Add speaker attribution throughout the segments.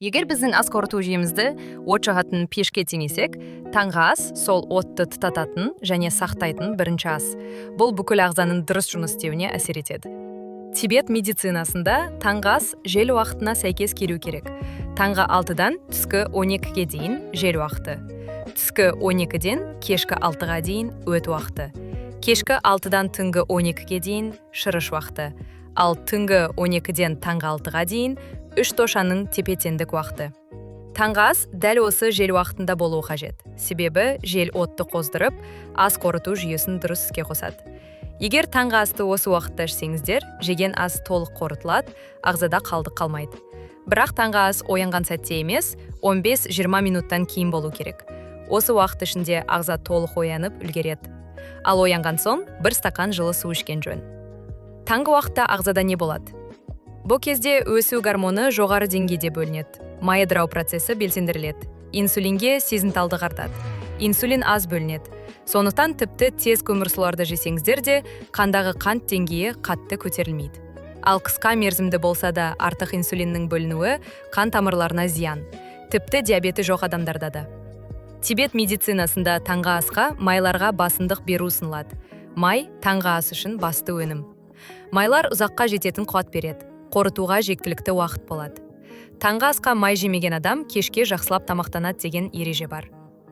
Speaker 1: Егер біздің ас қорыту жүйемізді от жағатын пешке теңесек, таңғы ас сол отты тұтататын және сақтайтын бірінші ас. Бұл бүкіл ағзаның дұрыс жұмыс істеуіне әсер етеді. Тибет медицинасында таңғы ас жел уақытына сәйкес келу керек. Таңғы 6-дан түскі 12-ге дейін жел уақыты. Түскі 12-ден кешкі 6-ға дейін өт уақыты. Кешкі 6-дан түнгі 12-ге дейін шырыш уақыты. Ал түнгі 12-ден таңғы 6-ға дейін үш тошаның тепе-теңдік уақыты. Таңғы ас дәл осы жел уақытында болуы қажет. Себебі жел отты қоздырып, ас қорыту жүйесін дұрыс іске қосады. Егер таңғы асты осы уақытта ішсеңіздер, жеген ас толық қорытылады, ағзада қалдық қалмайды. Бірақ таңғы ас оянған сәтте емес, 15-20 минуттан кейін болу керек. Осы уақыт ішінде ағза толық оянып үлгереді. Ал оянған соң бір стакан жылы су ішкен жөн. Таңғы уақытта ағзада не болады? Бұл кезде өсу гормоны жоғары деңгейде бөлінеді. Май ыдырау процесі белсендіріледі. Инсулинге сезімталдық артады. Инсулин аз бөлінеді. Сондықтан тіпті тез көмірсуларды жесеңіздер де, қандағы қант деңгейі қатты көтерілмейді. Ал қысқа мерзімді болса да артық инсулиннің бөлінуі қан тамырларына зиян. Тіпті диабеті жоқ адамдарда да. Тибет медицинасында таңғы асқа майларға басымдық беру ұсынылады. Май таңғы ас үшін басты өнім. Майлар ұзаққа жететін қуат береді. Қорытуға жектілікті уақыт болады. Таңғы асқа май жемеген адам кешке жақсылап тамақтанады деген ереже бар.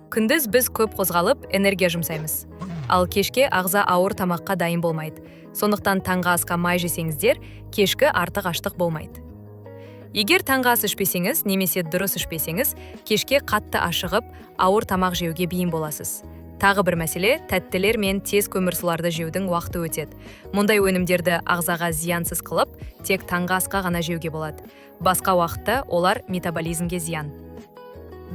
Speaker 1: Күндіз біз көп қозғалып, энергия жұмсаймыз. Ал кешке ағза ауыр тамаққа дайын болмайды. Сондықтан таңғы асқа май жесеңіздер, кешкі артық аштық болмайды. Егер таңғы ас ішпесеңіз, немесе дұрыс ішпесеңіз, кешке қатты ашығып, ауыр тамақ жеуге бейім боласыз. Тағы бір мәселе, тәттілер мен тез көмірсуларды жеудің уақыты өтеді. Мұндай өнімдерді ағзаға зиянсыз қылып, тек таңғы асқа ғана жеуге болады. Басқа уақытта олар метаболизмге зиян.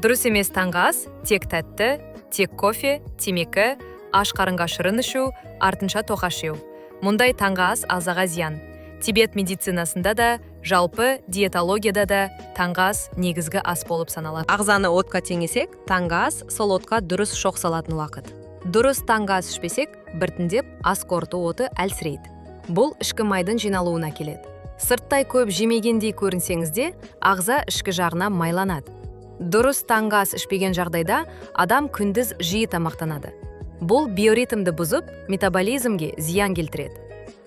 Speaker 1: Дұрыс емес таңғы ас, тек тәтті, тек кофе, темекі, аш қарынға шырын ішу, артынша тоқаш жеу. Мұндай таңғы ас ағзаға зиян. Тибет медицинасында да, жалпы диетологияда да таңғы ас негізгі ас болып саналады.
Speaker 2: Ағзаны отқа теңесек, таңғы ас сол отқа дұрыс шоқ салатын уақыт. Дұрыс таңғы ас ішпесек, біртіндеп ас қорыту оты әлсірейді. Бұл ішкі майдың жиналуына келеді. Сырттай көп жемегендей көрінсеңіз де, ағза ішкі жағына майланады. Дұрыс таңғы ас ішпеген жағдайда адам күндіз жиі тамақтанады. Бұл биоритмді бұзып, метаболизмге зиян келтіреді.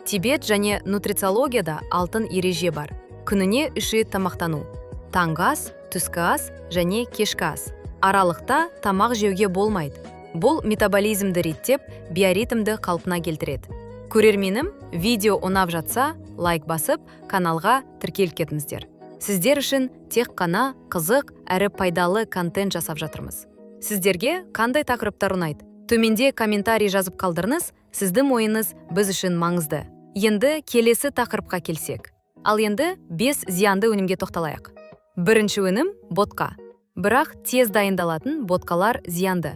Speaker 2: Тибет және нутрициологияда алтын ереже бар. Күніне 3 рет тамақтану. Таңғы ас, түскі ас және кешкі ас. Аралықта тамақ жеуге болмайды. Бұл метаболизмді реттеп, биоритмді қалпына келтіреді. Көрерменім, видео ұнап жатса, лайк басып, каналға тіркеліп кетіңіздер. Сіздер үшін тек қана қызық әрі пайдалы контент жасап жатырмыз. Сіздерге қандай тақырыптар ұнайды? Төменде комментарий жазып қалдырыңыз, сіздің ойыңыз біз үшін маңызды. Енді келесі тақырыпқа келсек. Ал енді 5 зиянды өнімге тоқталайық. Бірінші өнім – ботқа. Бірақ тез дайындалатын ботқалар зиянды.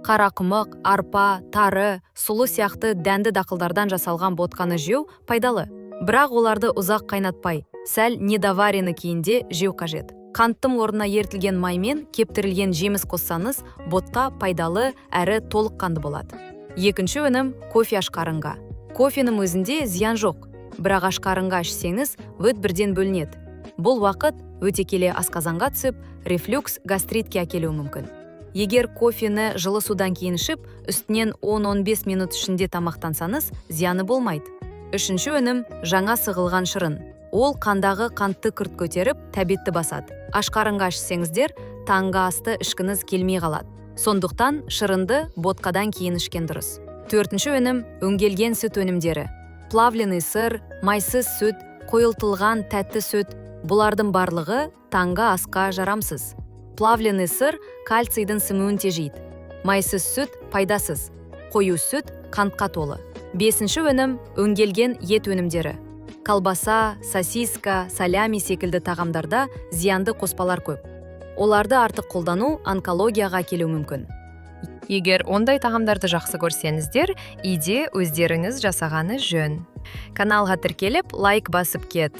Speaker 2: Қарақұмық, арпа, тары, сұлы сияқты дәнді дақылдардан жасалған ботқаны жеу пайдалы. Бірақ оларды ұзақ қайнатпай, сәл недоварені күйінде жеу қажет. Қанттың орнына ертілген маймен кептірілген жеміс қоссаңыз, ботқа пайдалы әрі толыққанды болады. Екінші өнім – кофе ашқарынға. Кофенің өзінде зиян жоқ, бірақ ашқарынға ішсеңіз, өт бірден бөлінеді. Бұл уақыт өте келе асқазанға түсіп, рефлюкс гастритке әкелуі мүмкін. Егер кофені жылы судан кейін ішіп, үстінен 10-15 минут ішінде тамақтансаңыз, зияны болмайды. Үшінші өнім – жаңа сығылған шырын. Ол қандағы қантты күрт көтеріп, тәбетті басады. Ашқарынға ішсеңіздер, таңғы асты ішкіңіз келмей қалады. Сондықтан шырынды ботқадан кейін ішкен дұрыс. Төртінші өнім – өңделген сүт өнімдері. Плавленый сыр, майсыз сүт, қойылтылған тәтті сүт, бұлардың барлығы таңғы асқа жарамсыз. Плавленый сыр кальцийдің сіңуін тежейді. Майсыз сүт пайдасыз. Қою сүт қантқа толы. Бесінші өнім – өңделген ет өнімдері. Колбаса, сосиска, солями секілді тағамдарда зиянды қоспалар көп. Оларды артық қолдану онкологияға келуі мүмкін.
Speaker 1: Егер ондай тағамдарды жақсы көрсеңіздер, үйде өздеріңіз жасағаны жөн. Каналға тіркеліп, лайк басып кет.